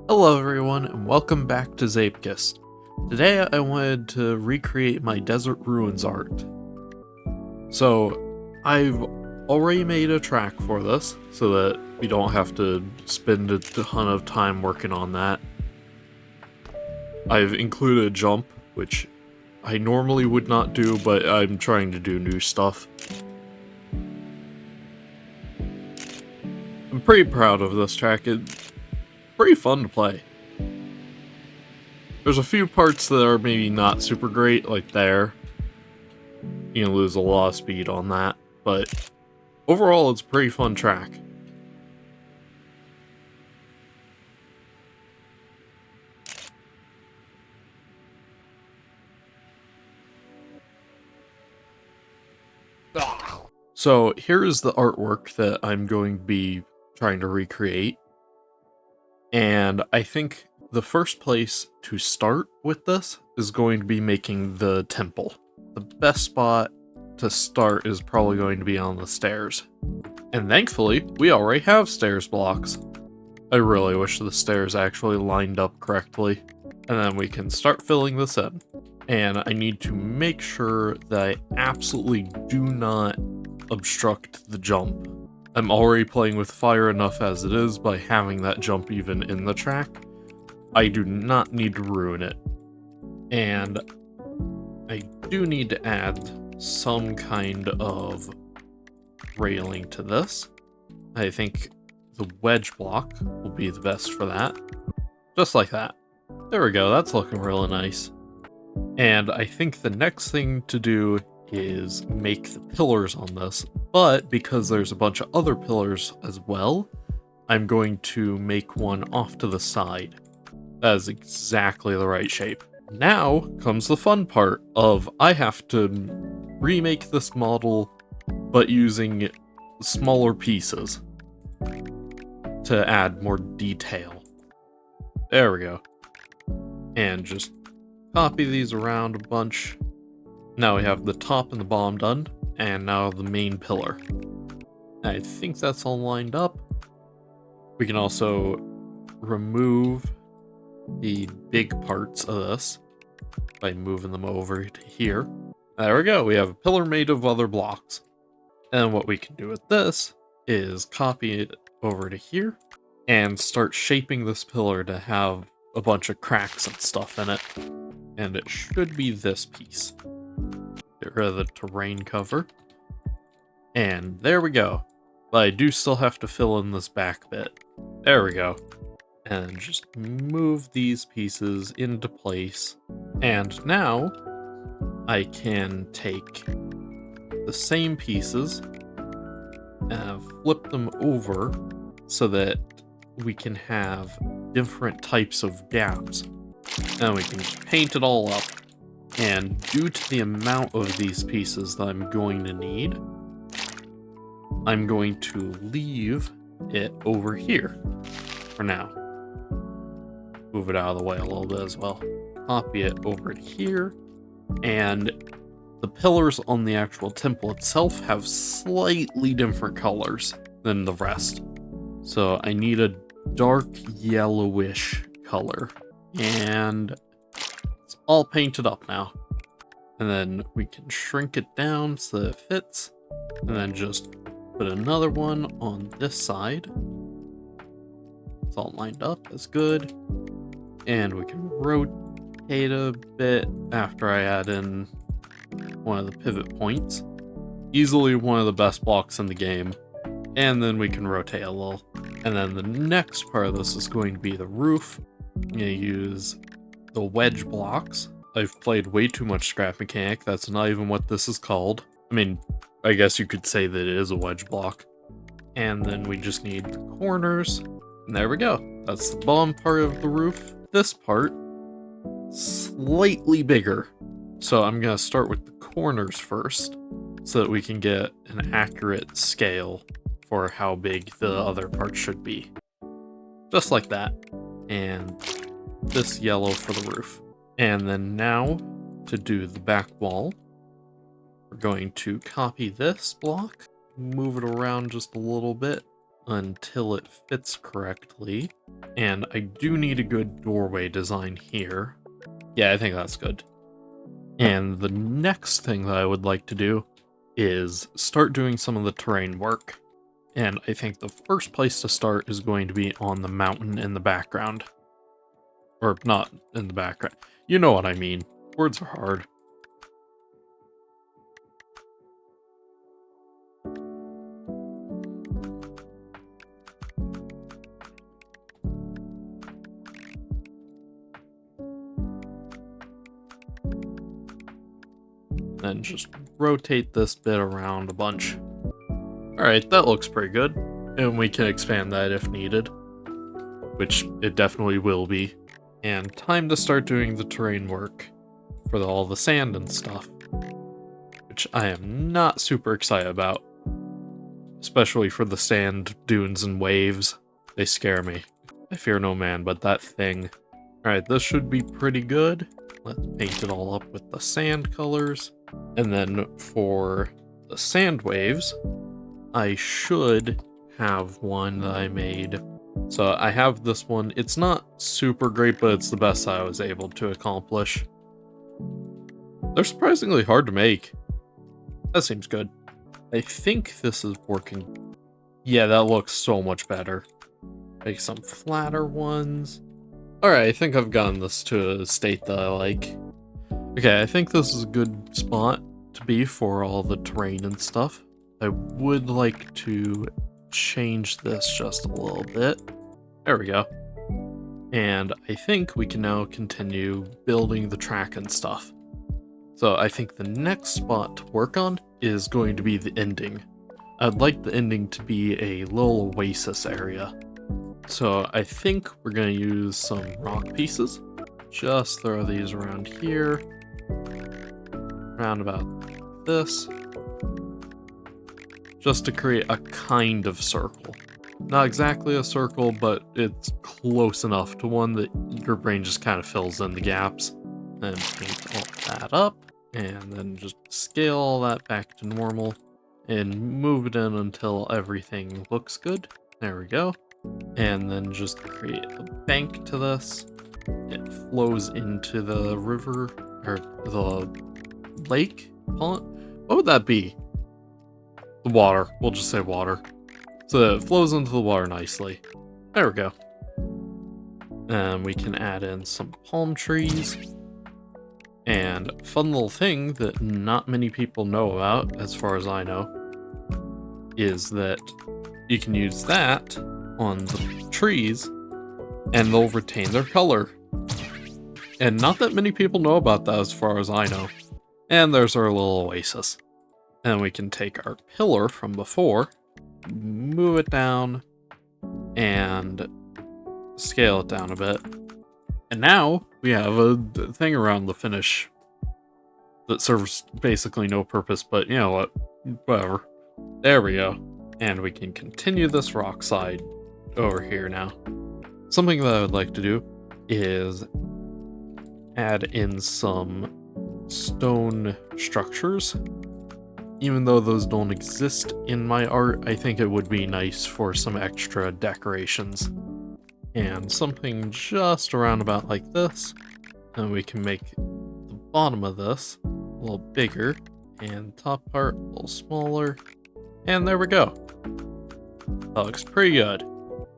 Hello everyone and welcome back to Zeepkist. Today I wanted to recreate my Desert Ruins art. So I've already made a track for this so that we don't have to spend a ton of time working on that. I've included a jump, which I normally would not do, but I'm trying to do new stuff. I'm pretty proud of this track. It's pretty fun to play. There's a few parts that are maybe not super great, like there. You can lose a lot of speed on that, but overall it's a pretty fun track. So here is the artwork that I'm going to be trying to recreate. And I think the first place to start with this is going to be making the temple. The best spot to start is probably going to be on the stairs. And thankfully, we already have stairs blocks. I really wish the stairs actually lined up correctly. And then we can start filling this in. And I need to make sure that I absolutely do not obstruct the jump. I'm already playing with fire enough as it is by having that jump even in the track. I do not need to ruin it. And I do need to add some kind of railing to this. I think the wedge block will be the best for that. Just like that. There we go, that's looking really nice. And I think the next thing to do is make the pillars on this, but because there's a bunch of other pillars as well, I'm going to make one off to the side. That is exactly the right shape. Now comes the fun part of I have to remake this model, but using smaller pieces to add more detail. There we go. And just copy these around a bunch. Now we have the top and the bottom done, and now the main pillar. I think that's all lined up. We can also remove the big parts of this by moving them over to here. There we go, we have a pillar made of other blocks. And what we can do with this is copy it over to here and start shaping this pillar to have a bunch of cracks and stuff in it. And it should be this piece. Get rid of the terrain cover. And there we go. But I do still have to fill in this back bit. There we go. And just move these pieces into place. And now I can take the same pieces and flip them over so that we can have different types of gaps. And we can paint it all up. And due to the amount of these pieces that I'm going to need, I'm going to leave it over here for now. Move it out of the way a little bit as well. Copy it over to here. And the pillars on the actual temple itself have slightly different colors than the rest. So I need a dark yellowish color. And it's all painted up now. And then we can shrink it down so that it fits. And then just put another one on this side. It's all lined up, that's good. And we can rotate a bit after I add in one of the pivot points. Easily one of the best blocks in the game. And then we can rotate a little. And then the next part of this is going to be the roof. I'm going to use the wedge blocks. I've played way too much Scrap Mechanic. That's not even what this is called. I mean, I guess you could say that it is a wedge block. And then we just need the corners. And there we go. That's the bottom part of the roof. This part, slightly bigger. So I'm going to start with the corners first so that we can get an accurate scale for how big the other part should be. Just like that. And this yellow for the roof. And then now, to do the back wall, we're going to copy this block, move it around just a little bit, until it fits correctly. And I do need a good doorway design here. Yeah, I think that's good. And the next thing that I would like to do is start doing some of the terrain work. And I think the first place to start is going to be on the mountain in the background. Or not in the background. You know what I mean. Words are hard. Then just rotate this bit around a bunch. Alright, that looks pretty good. And we can expand that if needed. Which it definitely will be. And time to start doing the terrain work for all the sand and stuff. Which I am not super excited about. Especially for the sand dunes and waves. They scare me. I fear no man, but that thing. Alright, this should be pretty good. Let's paint it all up with the sand colors. And then for the sand waves, I should have one that I made. So I have this one. It's not super great, but it's the best I was able to accomplish. They're surprisingly hard to make. That seems good. I think this is working. Yeah, that looks so much better. Make some flatter ones. Alright, I think I've gotten this to a state that I like. Okay, I think this is a good spot to be for all the terrain and stuff. I would like to change this just a little bit. There we go. And I think we can now continue building the track and stuff. So I think the next spot to work on is going to be the ending. I'd like the ending to be a little oasis area. So I think we're going to use some rock pieces. Just throw these around here. Around about this. Just to create a kind of circle. Not exactly a circle, but it's close enough to one that your brain just kind of fills in the gaps. Then paint all that up. And then just scale all that back to normal. And move it in until everything looks good. There we go. And then just create a bank to this. It flows into the river, or the lake? Pond? What would that be? The water. We'll just say water. So that it flows into the water nicely. There we go. And we can add in some palm trees. And a fun little thing that not many people know about, as far as I know, is that you can use that on the trees and they'll retain their color. And not that many people know about that as far as I know. And there's our little oasis. And we can take our pillar from before, move it down, and scale it down a bit. And now we have a thing around the finish that serves basically no purpose, but you know what, whatever. There we go. And we can continue this rock side over here now. Something that I would like to do is add in some stone structures. Even though those don't exist in my art, I think it would be nice for some extra decorations. And something just around about like this. And we can make the bottom of this a little bigger and top part a little smaller. And there we go. That looks pretty good.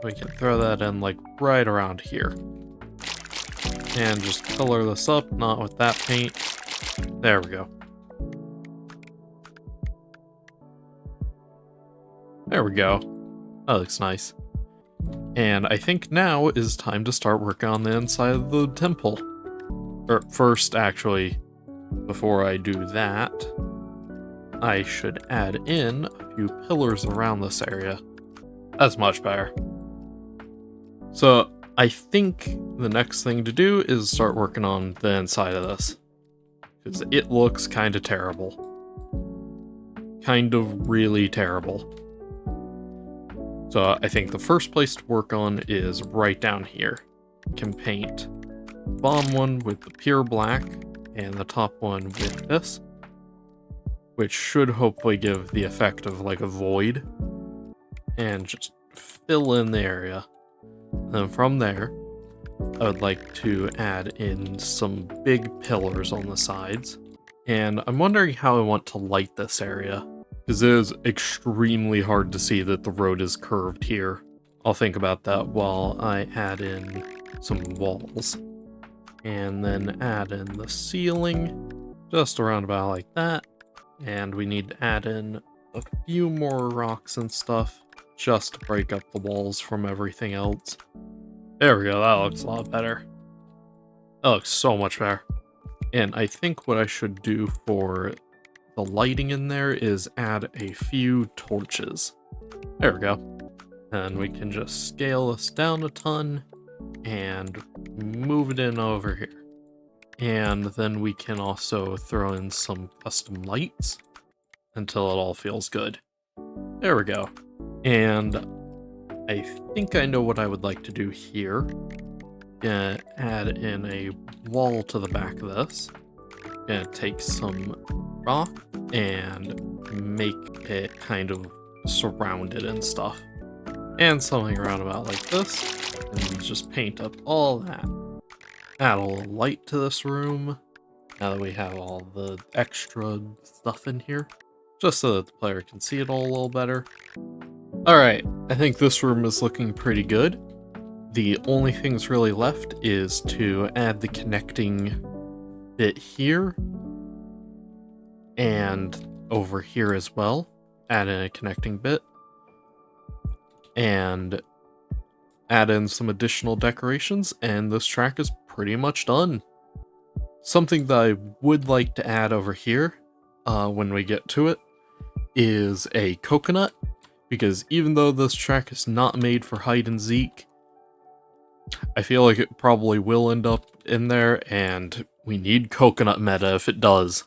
We can throw that in like right around here. And just color this up, not with that paint. There we go. There we go. That looks nice. And I think now is time to start working on the inside of the temple. Or first, actually, before I do that, I should add in a few pillars around this area. That's much better. So I think the next thing to do is start working on the inside of this. Because it looks kind of terrible. Kind of really terrible. So I think the first place to work on is right down here. Can paint the bottom one with the pure black and the top one with this, which should hopefully give the effect of like a void. And just fill in the area. And then from there, I would like to add in some big pillars on the sides. And I'm wondering how I want to light this area, because it is extremely hard to see that the road is curved here. I'll think about that while I add in some walls. And then add in the ceiling, just around about like that. And we need to add in a few more rocks and stuff, just to break up the walls from everything else. There we go, that looks a lot better. That looks so much better. And I think what I should do for the lighting in there is add a few torches. There we go. And we can just scale this down a ton and move it in over here. And then we can also throw in some custom lights until it all feels good. There we go. And I think I know what I would like to do here. Gonna add in a wall to the back of this. Gonna take some rock and make it kind of surrounded and stuff. And something around about like this. And just paint up all that. Add a little light to this room. Now that we have all the extra stuff in here. Just so that the player can see it all a little better. Alright, I think this room is looking pretty good. The only things really left is to add the connecting bit here. And over here as well. Add in a connecting bit. And add in some additional decorations, and this track is pretty much done. Something that I would like to add over here, when we get to it, is a coconut, because even though this track is not made for hide and seek, I feel like it probably will end up in there, and we need coconut meta if it does.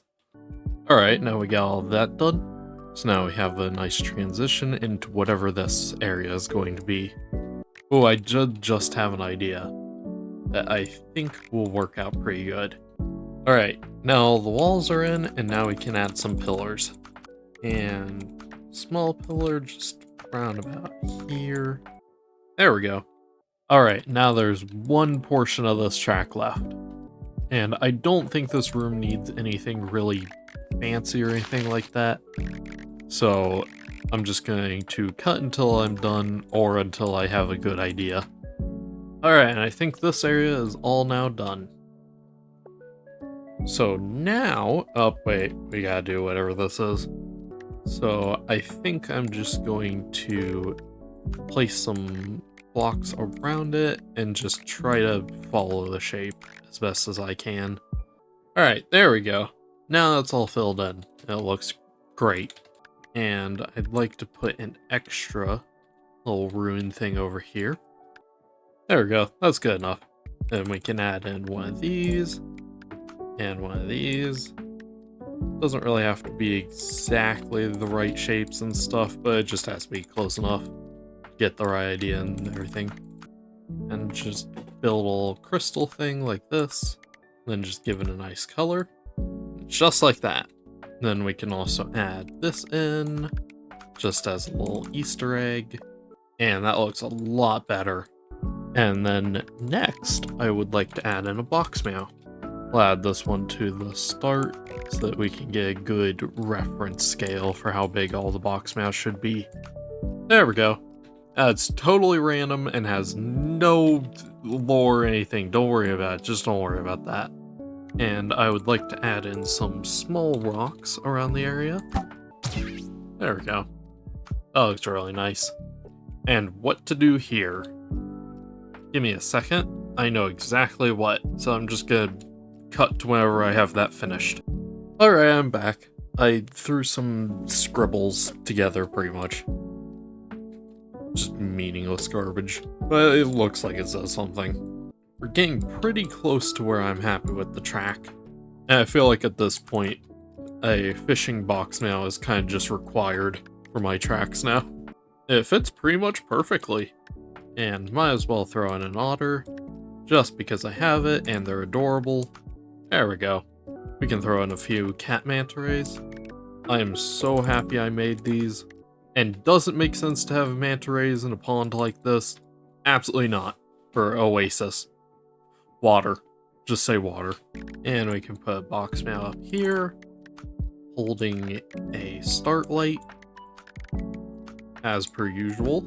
Alright, now we got all that done. So now we have a nice transition into whatever this area is going to be. Oh, I just have an idea that I think will work out pretty good. Alright, now the walls are in, and now we can add some pillars. And small pillar just round about here. There we go. Alright, now there's one portion of this track left. And I don't think this room needs anything really fancy or anything like that. So I'm just going to cut until I'm done, or until I have a good idea. Alright, and I think this area is all now done. So now, oh wait, we gotta do whatever this is. So I think I'm just going to place some blocks around it and just try to follow the shape as best as I can. Alright, there we go. Now that's all filled in. It looks great. And I'd like to put an extra little ruin thing over here. There we go, that's good enough. Then we can add in one of these, and one of these. Doesn't really have to be exactly the right shapes and stuff, but it just has to be close enough to get the right idea and everything. And just build a little crystal thing like this, then just give it a nice color, just like that. Then we can also add this in, just as a little Easter egg, and that looks a lot better. And then next, I would like to add in a box meow. I'll add this one to the start, so that we can get a good reference scale for how big all the box meows should be. There we go. It's totally random and has no lore or anything. Don't worry about it, just don't worry about that. And I would like to add in some small rocks around the area. There we go. That looks really nice. And what to do here? Give me a second. I know exactly what, so I'm just gonna cut to whenever I have that finished. Alright, I'm back. I threw some scribbles together, pretty much. Just meaningless garbage. But it looks like it says something. We're getting pretty close to where I'm happy with the track. And I feel like at this point, a fishing box meow is kind of just required for my tracks now. It fits pretty much perfectly. And might as well throw in an otter, just because I have it and they're adorable. There we go. We can throw in a few cat manta rays. I am so happy I made these. And does it make sense to have manta rays in a pond like this? Absolutely not. For Oasis. Water. Just say water. And we can put a box mail up here, holding a start light, as per usual.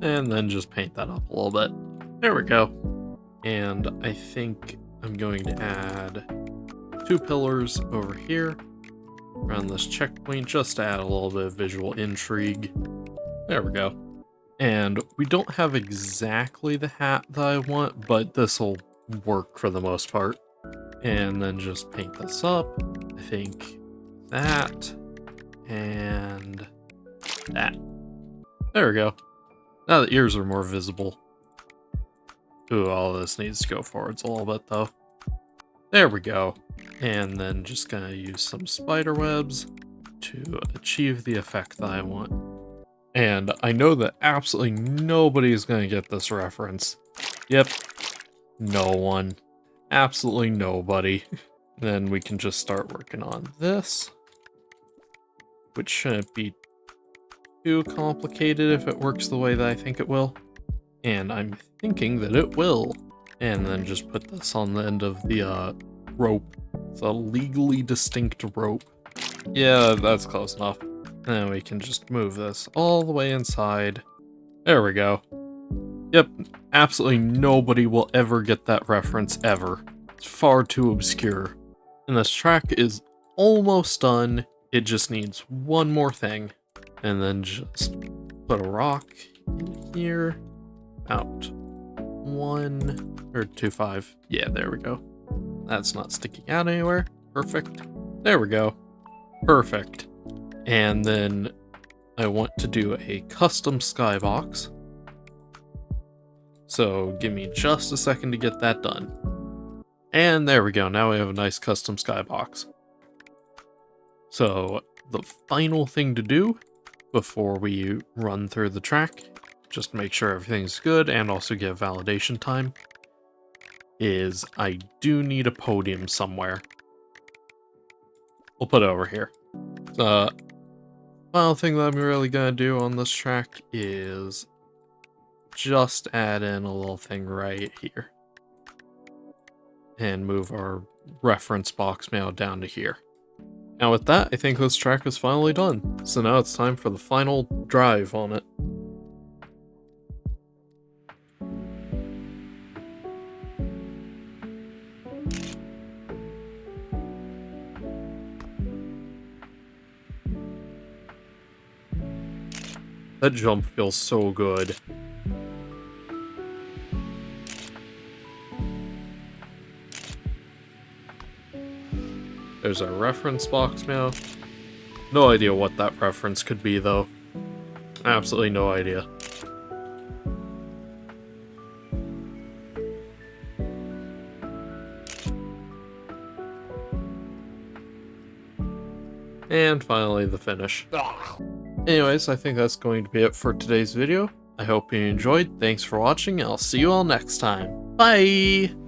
And then just paint that up a little bit. There we go. And I think I'm going to add 2 pillars over here around this checkpoint just to add a little bit of visual intrigue. There we go. And we don't have exactly the hat that I want, but this will work for the most part. And then just paint this up. I think that and that. There we go. Now the ears are more visible. Ooh, all this needs to go forwards a little bit though. There we go. And then just gonna use some spider webs to achieve the effect that I want. And I know that absolutely nobody is gonna get this reference. Yep, no one. Absolutely nobody. Then we can just start working on this, which shouldn't be too complicated if it works the way that I think it will. And I'm thinking that it will. And then just put this on the end of the rope. It's a legally distinct rope. Yeah, that's close enough. And we can just move this all the way inside. There we go. Yep, absolutely nobody will ever get that reference ever. It's far too obscure. And this track is almost done. It just needs one more thing. And then just put a rock in here. Out. 1 or 2.5. Yeah, there we go. That's not sticking out anywhere. Perfect. There we go. Perfect. And then I want to do a custom skybox. So give me just a second to get that done. And there we go. Now we have a nice custom skybox. So the final thing to do before we run through the track, just to make sure everything's good and also get validation time, is I do need a podium somewhere. We'll put it over here. The final thing that I'm really gonna do on this track is just add in a little thing right here. And move our reference box mail down to here. Now with that, I think this track is finally done. So now it's time for the final drive on it. That jump feels so good. There's our reference box now. No idea what that reference could be though. Absolutely no idea. And finally the finish. Anyways, I think that's going to be it for today's video. I hope you enjoyed. Thanks for watching, and I'll see you all next time. Bye!